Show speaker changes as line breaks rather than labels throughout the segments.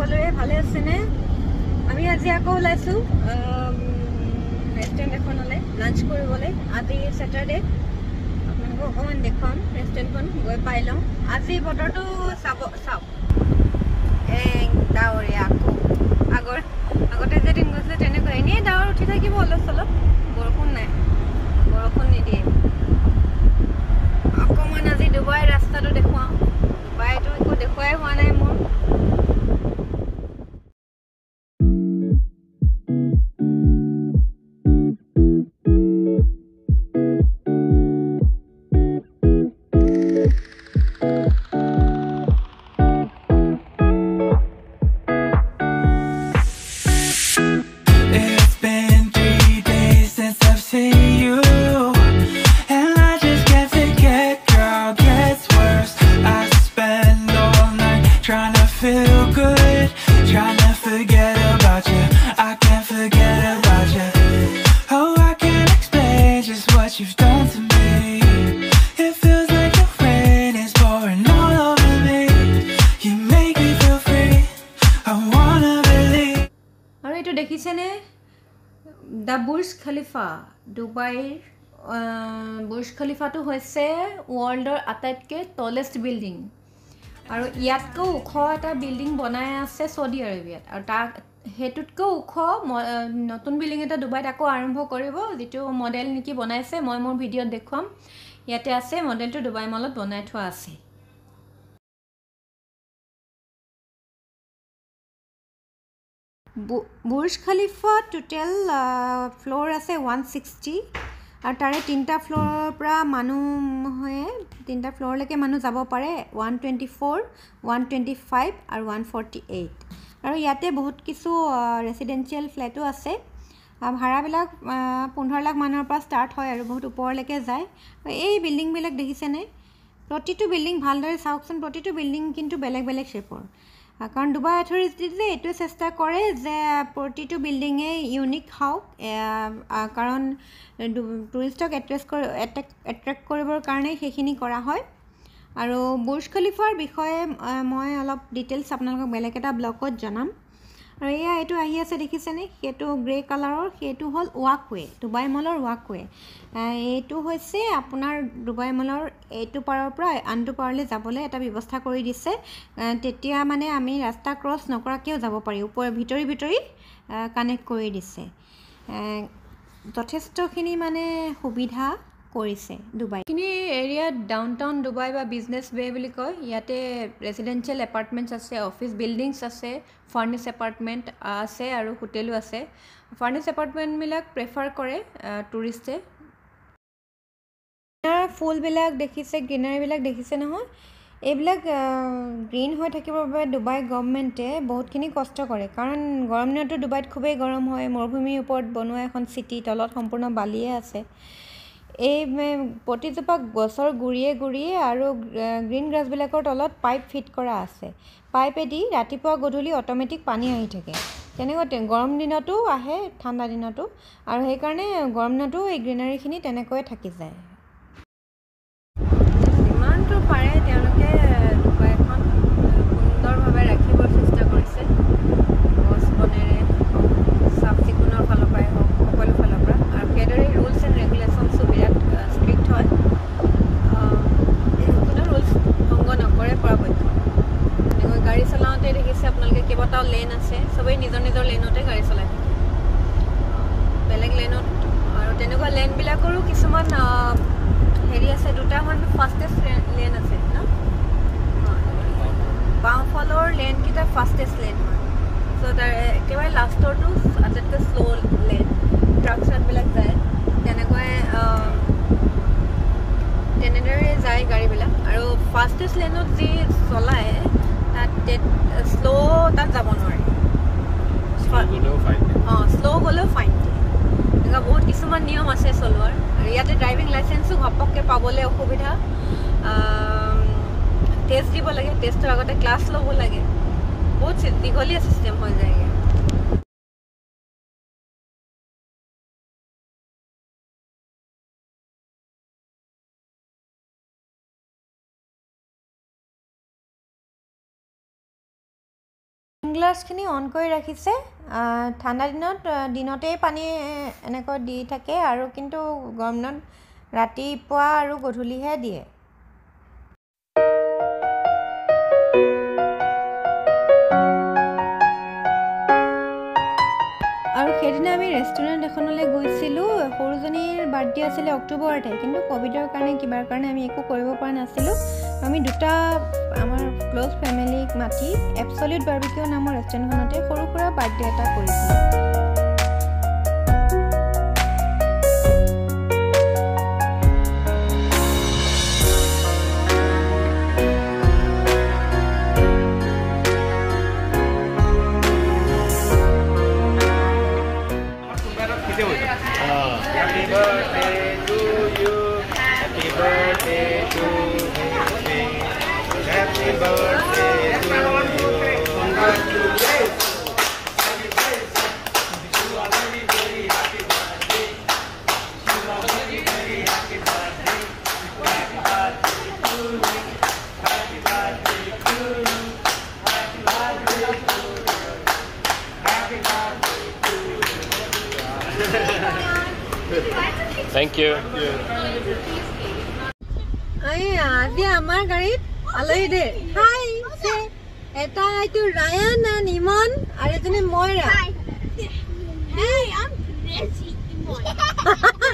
সকলোৱে ভালে আছে নে আমি আজি আকৌ ওলাইছো ৰেষ্টুৰেণ্ট এখনলৈ লাঞ্চ কৰিবলৈ আজি স্যাটাৰডে আপোনালোকক অকমান দেখুৱাম ৰেষ্টুৰেণ্টখন গৈ পাই লওঁ আজি বতৰটো চাওক ডাৱৰীয়া আকৌ আগতে যেদিন গৈছিলে তেনেকৈ এনেই ডাৱৰ উঠি থাকিব অলপ চলপ বৰষুণ নাই বৰষুণ নিদিয়ে অকমান আজি ডুবাই ৰাস্তাটো দেখুৱাওঁ ডুবাইটো একো দেখুৱাই হোৱা নাই মোৰ দেখিছেনে দা বুৰ্জ খলিফা ডুবাইৰ বুৰ্জ খলিফাটো হৈছে ৱৰ্ল্ডৰ আটাইতকৈ টলেষ্ট বিল্ডিং আৰু ইয়াতকৈ ওখ এটা বিল্ডিং বনাই আছে সৌদি আৰবিয়াত আৰু তাক হেতুতকৈ ওখ নতুন বিল্ডিং এটা ডুবাইত আকৌ আৰম্ভ কৰিব যেটো মডেল নেকি বনাইছে মই মোৰ ভিডিঅ'ত দেখুৱাম ইয়াতে আছে মডেলটো ডুবাই মলত বনাই থোৱা আছে বুৰ্জ খলিফা টোটেল ফ্লোৰ আছে 160 আৰু তাৰে তিনটা ফ্লোৰৰ পৰা মানুহে তিনটা ফ্লোৰলৈকে মানুহ যাব পাৰে 124 125 আৰু 148 আৰু ইয়াতে বহুত কিছু ৰেসিডেন্সিয়েল ফ্ল্যাটো আছে ভাড়াবিলাক 15 লাখ মানৰ পৰা ষ্টাৰ্ট হয় আৰু বহুত ওপৰলৈকে যায় এই বিল্ডিং বিলাক দেখিছেনে প্ৰতিটো বিল্ডিং ভালদৰে চাওকচোন প্ৰতিটো বিল্ডিং কিন্তু বেলেগ বেলেগ শেপৰ কাৰণ দুবাই অথৰিটিজে এইটো চেষ্টা কৰে যে প্ৰতিটো বিল্ডিঙে ইউনিক হওক কাৰণ টুৰিষ্টক এট্ৰেক্ট কৰিবৰ কাৰণে সেইখিনি কৰা হয় আৰু বুৰ্জ খলিফাৰ বিষয়ে মই অলপ ডিটেইলছ আপোনালোকক বেলেগ এটা ব্লগত জনাম আৰু এইটো আহি আছে দেখিছেনে সেইটো গ্ৰে কালাৰৰ সেইটো হ'ল ৱাকৱে ডুবাই মলৰ ৱাকৱে এইটো হৈছে আপোনাৰ ডুবাই মলৰ এইটো পাৰৰ পৰা আনটো পাৰলৈ যাবলৈ এটা ব্যৱস্থা কৰি দিছে তেতিয়া মানে আমি ৰাস্তা ক্ৰছ নকৰাকেও যাব পাৰি ওপৰ ভিতৰি কানেক্ট কৰি দিছে যথেষ্টখিনি মানে সুবিধা কৰিছে ডুবাই কিনি এৰিয়াত ডাউনটাউন ডুবাই বা বিজনেছ ৱে বুলি কয় ইয়াতে ৰেসিডেন্সিয়েল এপাৰ্টমেন্টছ আছে অফিস বিল্ডিংছ আছে ফাৰ্নিছ এপাৰ্টমেন্ট আছে আৰু হোটেলো আছে ফাৰ্নিছ এপাৰ্টমেন্ট বিলাক প্ৰেফাৰ কৰে টুৰিষ্টে ফুলবিলাক দেখিছে গ্ৰীনাৰীবিলাক দেখিছে নহয় এইবিলাক গ্ৰীন হৈ থাকিবৰ বাবে ডুবাই গভৰ্ণমেণ্টে বহুতখিনি কষ্ট কৰে কাৰণ গৰম দিনতো ডুবাইত খুবেই গৰম হয় মৰুভূমিৰ ওপৰত বনোৱা এখন চিটি তলত সম্পূৰ্ণ বালিয়ে আছে এই প্ৰতিজোপা গছৰ গুৰিয়ে আৰু গ্ৰীন গ্ৰাছবিলাকৰ তলত পাইপ ফিট কৰা আছে পাইপেদি ৰাতিপুৱা গধূলি অটোমেটিক পানী আহি থাকে তেনেকৈ গৰম দিনতো আহে ঠাণ্ডা দিনতো আৰু সেইকাৰণে গৰম দিনতো এই গ্ৰীনাৰীখিনি তেনেকৈ থাকি যায় যিমানটো পাৰে তেওঁলোকে ডুবাইখন সুন্দৰভাৱে ৰাখিবৰ চেষ্টা কৰিছে গছ বনেৰে চাফ চিকুণৰ ফালৰ পৰাই হওক সকলো ফালৰ পৰা আৰু সেইদৰে ৰুলছ এণ্ড ৰেগুলেশ্যনছো বিৰাট ষ্ট্ৰিক্ট হয় কোনো ৰুলছ ভংগ নকৰে পৰাপক্ষত তেনেকৈ গাড়ী চলাওঁতে দেখিছে আপোনালোকে কেইবাটাও লেন আছে চবেই নিজৰ নিজৰ লেনতে গাড়ী চলাই থাকে বেলেগ লেনত আৰু তেনেকুৱা লেনবিলাকৰো কিছুমান হেৰি আছে দুটামান ফাষ্টেষ্ট লেন আছে ন বাওঁফালৰ লেনকেইটা ফাষ্টেষ্ট লেন হয় চ' তাৰ একেবাৰে লাষ্টৰটো আটাইতকৈ শ্ল' লেন ট্ৰাক চাকবিলাক যায় তেনেদৰে যায় গাড়ীবিলাক আৰু ফাষ্টেষ্ট লেনত যি চলায় তাত শ্ল' তাত যাব নোৱাৰে শ্ল' গ'লেও ফাইন এনেকুৱা বহুত কিছুমান নিয়ম আছে চলোৱাৰ আৰু ইয়াতে ড্ৰাইভিং লাইচেন্সো ঘপককৈ পাবলৈ অসুবিধা টেষ্ট দিব লাগে টেষ্টৰ আগতে ক্লাছ ল'ব লাগে বহুত দীঘলীয়া চিষ্টেম হৈ যায়গৈ গ্লাছখিনি অন কৰি ৰাখিছে ঠাণ্ডা দিনতেই পানী এনেকৈ দি থাকে আৰু কিন্তু গৰম দিনত ৰাতিপুৱা আৰু গধূলিহে দিয়ে আৰু সেইদিনা আমি ৰেষ্টুৰেণ্ট এখনলৈ গৈছিলোঁ সৰুজনীৰ বাৰ্থডে আছিলে অক্টোবৰতে কিন্তু কোভিডৰ কাৰণে কিবাৰ কাৰণে আমি একো কৰিব পৰা নাছিলোঁ আমি দুটা আমাৰ ক্লোজ ফেমিলিক মাতি এবছলিউট বাৰ্বিকিউ নামৰ ৰেষ্টুৰেণ্টখনতে সৰু সুৰা বাৰ্থডে এটা কৰিছিলোঁ
Happy birthday to you. Happy birthday to me. Happy birthday to you. Congratulations. Happy birthday. You are very, very happy birthday. You are very, very happy birthday. Happy birthday to you. Happy birthday to you. Happy birthday to you. Happy birthday to you. Thank you.
আজি আমাৰ গাড়ীত আলহী দে হাই এটা এইটো Ryan and Imon আৰু এজনী ময়ৰা
Hey, I'm crazy.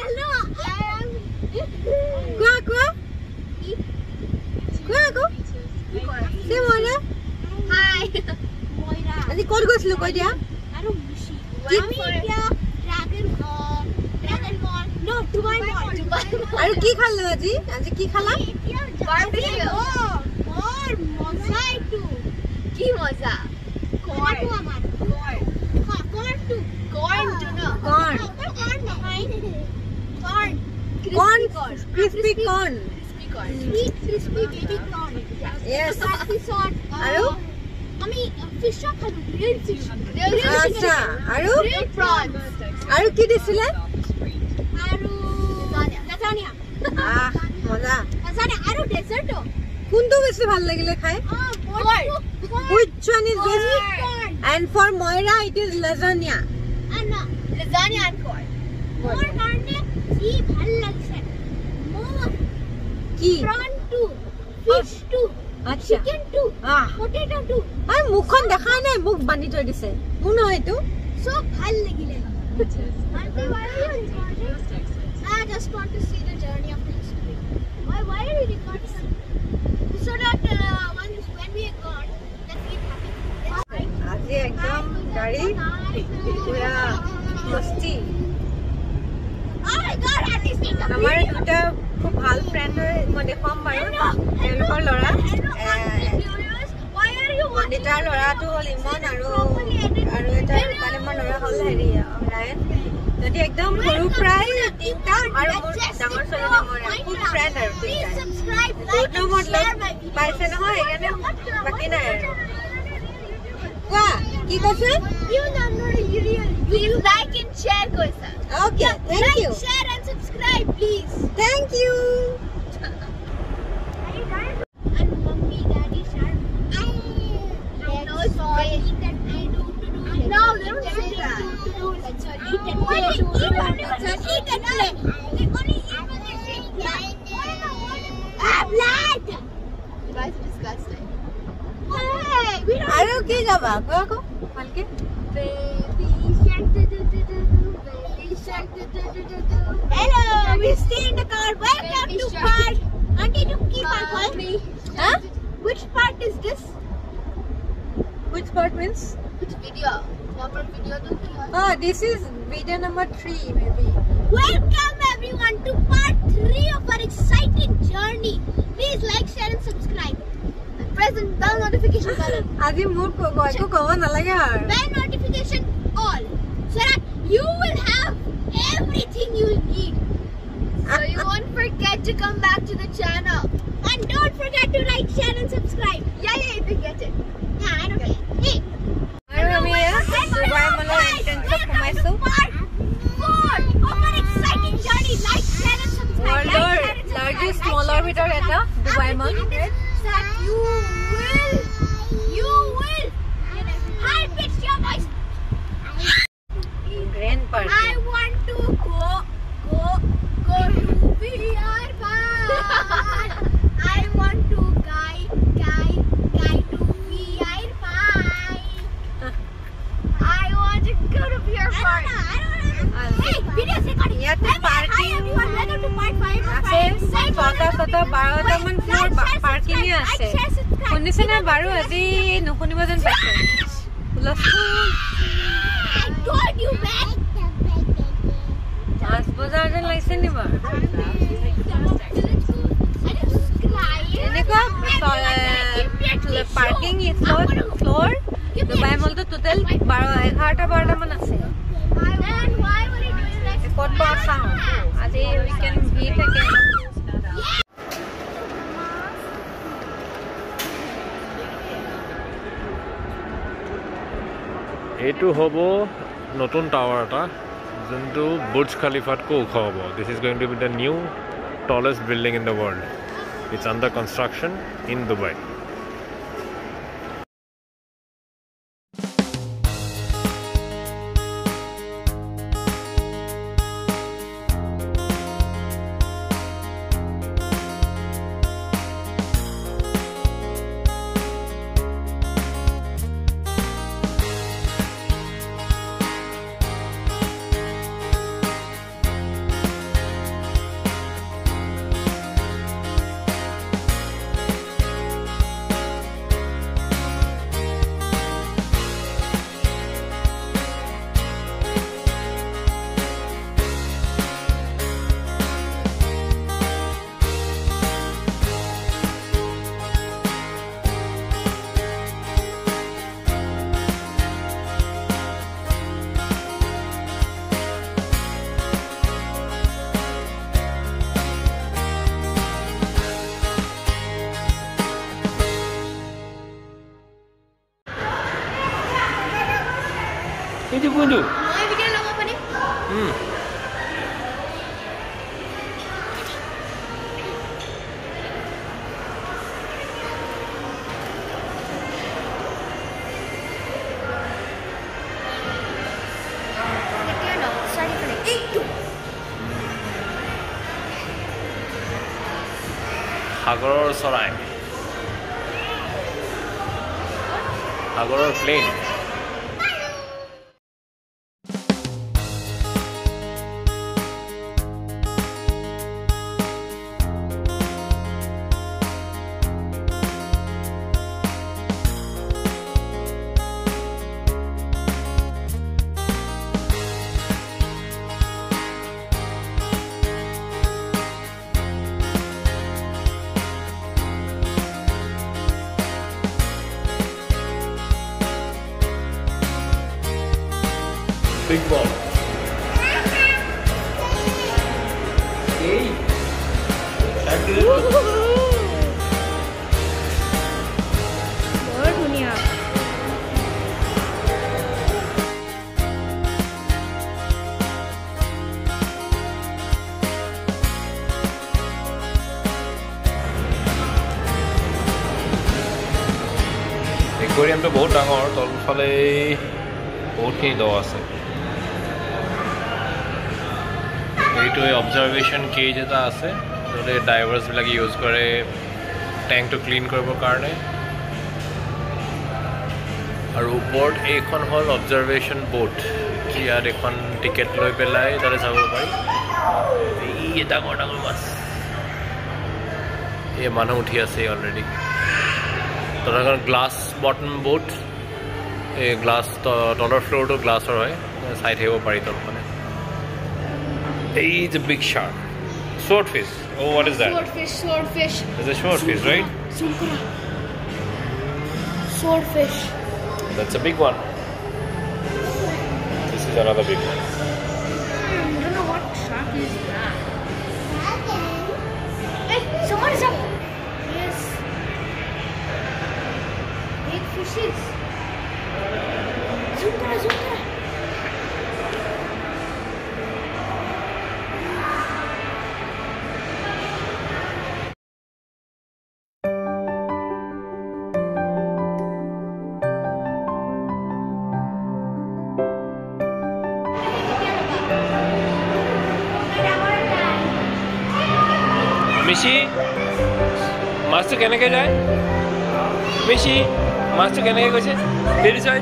Hello, I am.
কোৱা সে ময়ৰা
Hi, Moira.
আজি ক'ত গৈছিলো কৈ দিয়া
I don't wish you. Dragon Ball. No, Dubai Mall.
আৰু কি খালো আজি কি খালা
Barbecue. More moza itu. Ki moza? Corn. Corn too. Corn too no.
Corn.
Corn behind. Corn.
corn crispy corn
Sweet crispy baby corn.
yes
Episode.
আৰু
আমি fish shop খালো grilled fish.
আচ্ছা আৰু
Grilled prawns.
আৰু কি দিছিলে
আৰু lasagna.
মজা
Lasagna আৰু dessert.
কোনটো বেছি ভাল লাগিলে খাই
Corn.
which one is this
Corn.
and for Moira it is lasagna
Lasagna and corn. More karne si bhal lagse. More
কি
prawn too. Fish too.
আচ্ছা
Chicken too. Potato too.
আই মুখন দেখা নাই মুখ বান্ধি থৈ দিছে মোৰ নহয় এইটো
So bhal lagile. Auntie, why are you recording? I just want to see the journey of the history. Why are you recording? So that when we are gone, that we happy.
আজি একদম গাড়ী পুৰা মস্তি
Oh my God, Auntie, speak up.
আমাৰ দুটা খুব ভাল friend হয় মই দেখুৱাম বাৰু তেওঁলোকৰ ল'ৰা
Why are you
মন্দিতাৰ ল'ৰাটো হ'ল ইমন আৰু এটা ৰূপালিমৰ ল'ৰা হ'ল হেৰি ৰায়ন যদি একদম সৰু প্ৰায় তিনিটা আৰু মোৰ ডাঙৰ ছোৱালী মোৰ খুব ফ্ৰেণ্ড আৰু
Please subscribe,
বহুত
like,
নম্বৰত
and share my video.
পাইছে নহয় সেইকাৰণে বাকী নাই আৰু কোৱা কি কৈছে
Even though I'm not a real. Please like and share, Koisa.
Okay thank you
Share and subscribe, please.
Thank you
And mommy, daddy, share. No, sorry. No, they don't say that. Let's eat and play. Let's eat and play. They only eat when they say blood. Blood! You guys are disgusting. Hey, we don't.
আৰু কি যাবা কোৱা আকৌ ভালকে
Baby shark, do do do do do. Baby shark, do do do do do. Hello, we stay in the car. Welcome to park. Auntie, you keep on calling.
Huh?
Which part is this?
which part means
Which video? Proper video to
oh this is video number 3 maybe
Welcome everyone to part 3 of our exciting journey. Please like, share and subscribe. Press the bell notification button.
আজি মোৰ একো ক'ব নালাগে আৰু
Bell notification all. So that you will have everything you need. So you won't forget to come back to the channel. And don't forget to like, share and subscribe. Yeah, they get it. Yeah, I don't get it. Hey.
আৰু আমি Dubai মলৰ এন্ট্ৰেন্সত সোমাইছো
Part 4 of our exciting journey. Like, share and subscribe.
ৱৰ্ল্ডৰ largest মলৰ ভিতৰত এটা Dubai mall
That you will
ইয়াতে parking আছে 6টা 12টামান ফ্লোৰ পাৰ্কিঙে আছে শুনিছেনে বাৰু আজি নুশুনিব যেন পাইছে মাছ বজাৰ যেন লাগিছে নি বাৰু এনেকুৱা পাৰ্কিং ফ্লোৰ দুবাই মলটো টোটেল 11টা-12টামান আছে ক'ত বা চাওঁ আজি উইকেণ্ড ভিৰ থাকে
এইটো হ'ব নতুন টাৱাৰ এটা যোনটো বুৰ্জ খালিফাতকৈ ওখ হ'ব this is going to B the new tallest building in the world. It's under construction in Dubai. Itu pun tu.
Mau video lama apa ni?
Hagoror Sarai. Hagoror Plain. Big ball. Hey.
बहुत दुनिया
Aquarium बहुत डाঙৰ তলফালে বহুতখিনি দ আছে এইটো observation cage এটা আছে য'তে ডাইভাৰ্ছবিলাকে ইউজ কৰে টেংকটো ক্লিন কৰিবৰ কাৰণে আৰু ওপৰত এইখন হ'ল অবজাৰভেশ্যন বোট ইয়াত এখন টিকেট লৈ পেলাই তাতে চাব পাৰি এই ডাঙৰ ডাঙৰ মাছ এই মানুহ উঠি আছে অলৰেডি তাতে গ্লাছ বটম বোট এই গ্লাছ তলৰ ফ্ল'ৰটো গ্লাছৰ হয় চাই থাকিব পাৰি তলফালে It's a big shark. Swordfish. Oh, what is that?
Swordfish.
It's a swordfish, right?
Swordfish.
That's a big one. This is another big one.
I don't know what shark is that. Hey, someone is up. Yes. Big fishes. Zoom kara. Mishi, master kenake jay? Mishi, master kenake goche? Deri jay.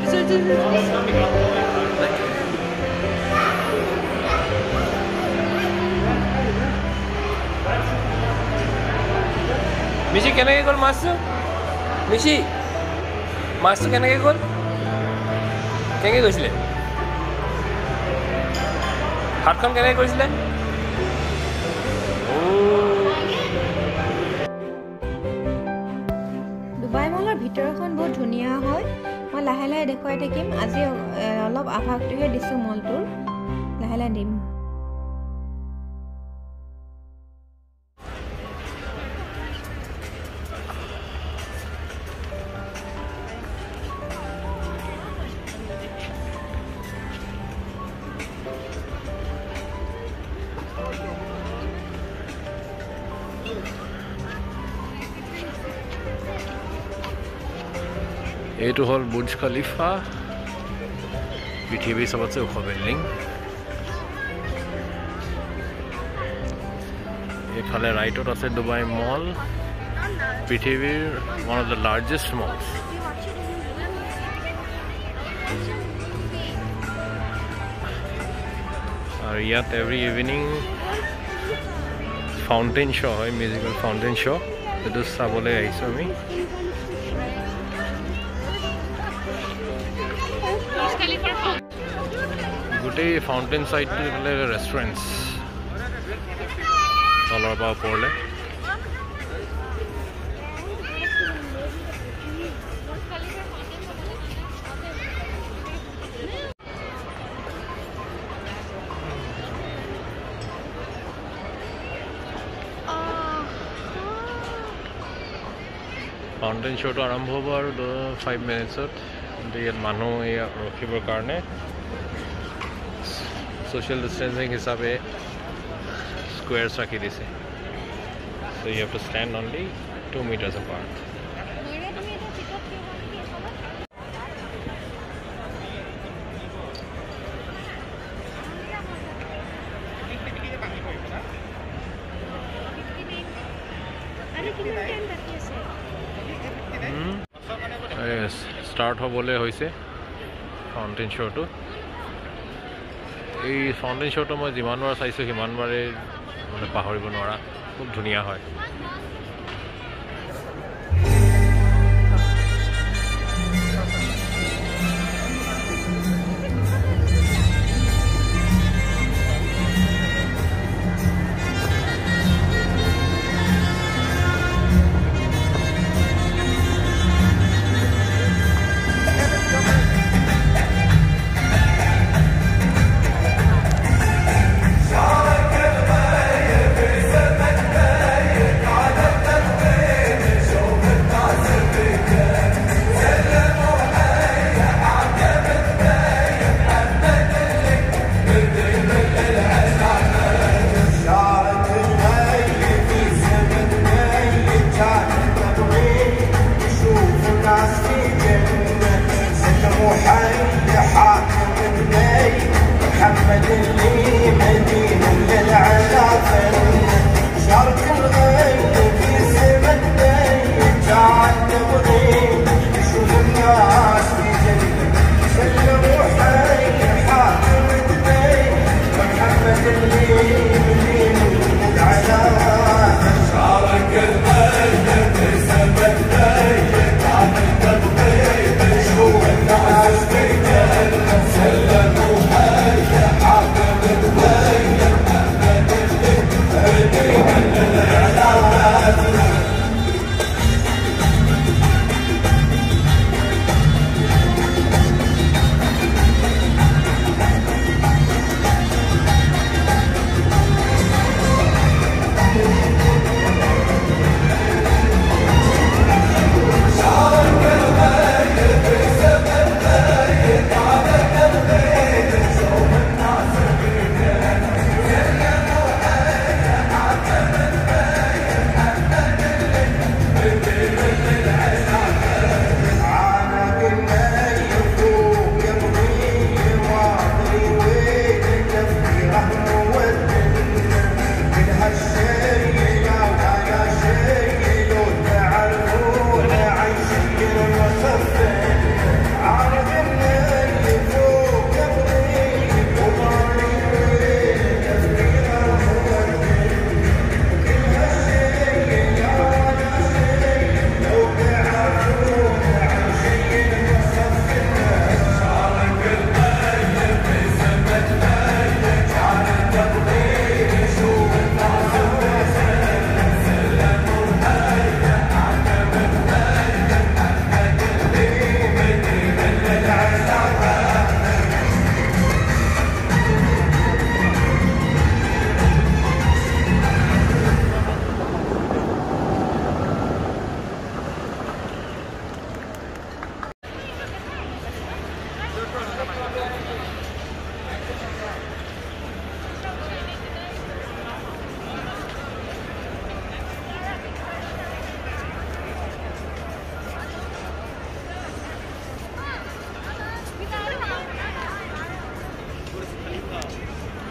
মিশি কেনেকৈ গ'ল মাছটো? মিশি মাছটো কেনেকৈ গ'ল? কেনেকৈ গৈছিলে? হাতখন কেনেকৈ কৰিছিলে?
ডুবাই মলৰ ভিতৰখন বহুত ধুনীয়া হয়। মই লাহে লাহে দেখুৱাই থাকিম। আজি অলপ আভাসটোহে দিছোঁ মলটোৰ, লাহে লাহে দিম।
এইটো হ'ল বুৰ্জ খালিফা, পৃথিৱীৰ চবতছে ওখ বিল্ডিং। এইফালে ৰাইটত আছে ডুবাই মল, পৃথিৱীৰ one of the largest moles. আৰু ইয়াত এভৰি ইভিনিং ফাউণ্টেইন শ্ব' হয়, মিউজিকেল ফাউণ্টেইন শ্ব'। সেইটো চাবলৈ আহিছোঁ আমি। গোটেই ফাউণ্টেইন চাইডটো এইফালে ৰেষ্টুৰেণ্টছ তলৰ পৰা ওপৰলৈ। ফাউণ্টেইন শ্ব'টো আৰম্ভ হ'ব আৰু 5 মিনিটছত। কিন্তু ইয়াত মানুহ ইয়াত ৰখিবৰ কাৰণে social distancing হিচাপে squares ৰাখি দিছে। So you have to stand only 2 meters apart. Yes, start হ'বলৈ হৈছে ফাউণ্টেইন শ্ব'টো। এই ফাউণ্টেইন শ্ব'টো মই যিমানবাৰ চাইছোঁ সিমানবাৰে মানে পাহৰিব নোৱাৰা, খুব ধুনীয়া হয়।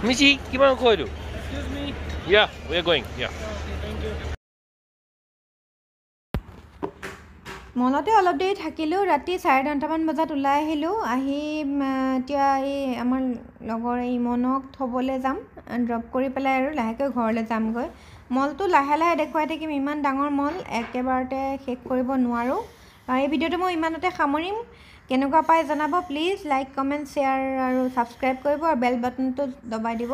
Michi, কিমান ওখ এইটো?
Excuse me.
Yeah, we are going. Yeah.
Okay, thank you.
মলতে অলপ দেৰি থাকিলোঁ ৰাতি 10:30মান বজাত ওলাই আহিলোঁ আহি এতিয়া এই আমাৰ লগৰ ইমনক থ'বলৈ যাম ড্ৰপ কৰি পেলাই আৰু লাহেকৈ ঘৰলৈ যামগৈ মলটো লাহে লাহে দেখুৱাই থাকিম ইমান ডাঙৰ মল একেবাৰতে শেষ কৰিব নোৱাৰোঁ আৰু এই ভিডিঅ'টো মই ইমানতে সামৰিম কেনেকুৱা পাই জনাব প্লিজ লাইক কমেণ্ট শ্বেয়াৰ আৰু ছাবস্ক্ৰাইব কৰিব আৰু বেল বাটনটো দবাই দিব